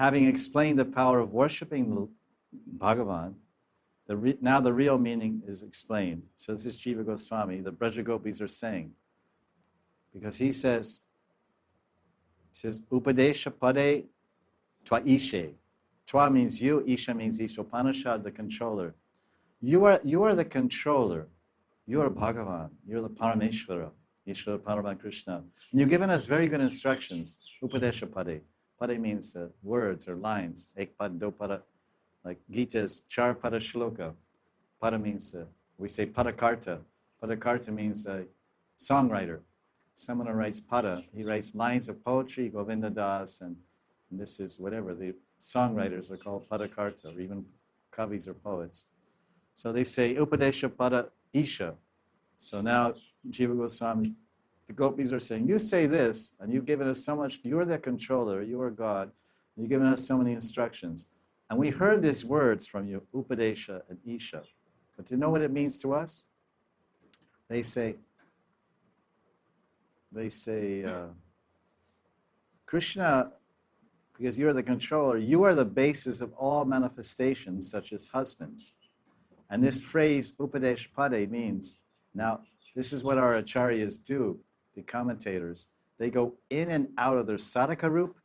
having explained the power of worshipping Bhagavan, now the real meaning is explained. So this is Jiva Goswami, the Braja Gopis are saying. Because he says, Upadesha Pade Twa Ishe. Twa means you, Isha means Ishopanishad, the controller. You are the controller. You are Bhagavan. You're the Parameshvara, Ishvara Parama Krishna. And you've given us very good instructions. Upadesha Pade. Pade means words or lines. Ek pad, do pada. Like Gita's char pada shloka. Pada means, we say padakarta. Padakarta means songwriter. Someone who writes pada, he writes lines of poetry, Govinda Das, and this is whatever. The songwriters are called padakarta, or even kavis or poets. So they say, Upadesha pada Isha. So now, Jiva Goswami, the gopis are saying, you say this, and you've given us so much, you're the controller, you are God, you've given us so many instructions. And we heard these words from you, Upadesha and Isha. But do you know what it means to us? They say, Krishna, because you're the controller, you are the basis of all manifestations, such as husbands. And this phrase, Upadesh Pade, means, now, this is what our acharyas do, the commentators. They go in and out of their sadhaka roop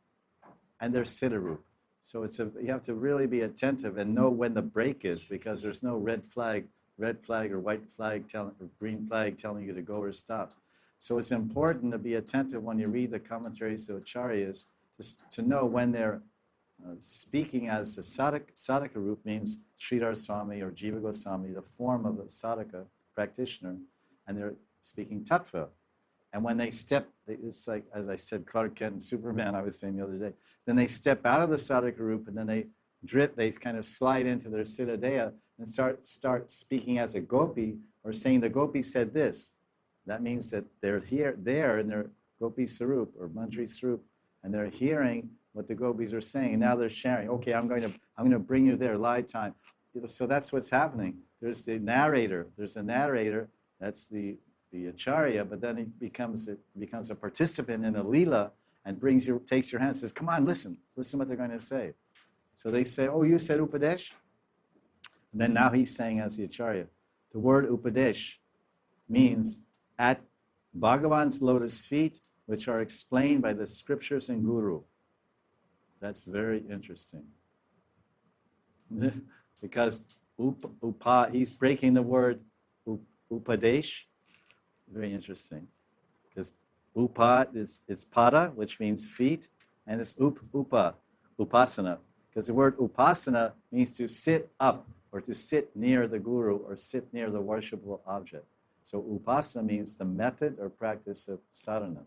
and their siddha roop. So you have to really be attentive and know when the break is, because there's no red flag or white flag or green flag telling you to go or stop. So it's important to be attentive when you read the commentaries of acharyas to know when they're speaking as the sadhaka roop, means Sridhar Swami or Jiva Goswami, the form of a sadhaka practitioner, and they're speaking tattva. And when they step, it's like, as I said, Clark Kent and Superman, I was saying the other day, then they step out of the sadhaka roop and then they kind of slide into their siddhadeha and start speaking as a gopi, or saying the gopi said this. That means that they're there in their gopi sarup or manjri sarup, and they're hearing what the gopis are saying. And now they're sharing. Okay, I'm going to bring you there, live time. So that's what's happening. There's the narrator. There's a narrator. That's the acharya, but then he becomes a participant in a lila and takes your hand and says, come on, listen what they're going to say. So they say, oh, you said Upadesh? And then now he's saying as the acharya. The word Upadesh means at Bhagavan's lotus feet, which are explained by the scriptures and guru. That's very interesting. Because he's breaking the word Upadesh. Very interesting. Because upa it's pada, which means feet, and it's upasana. Because the word upasana means to sit up, or to sit near the guru, or sit near the worshipable object. So upasana means the method or practice of sadhana.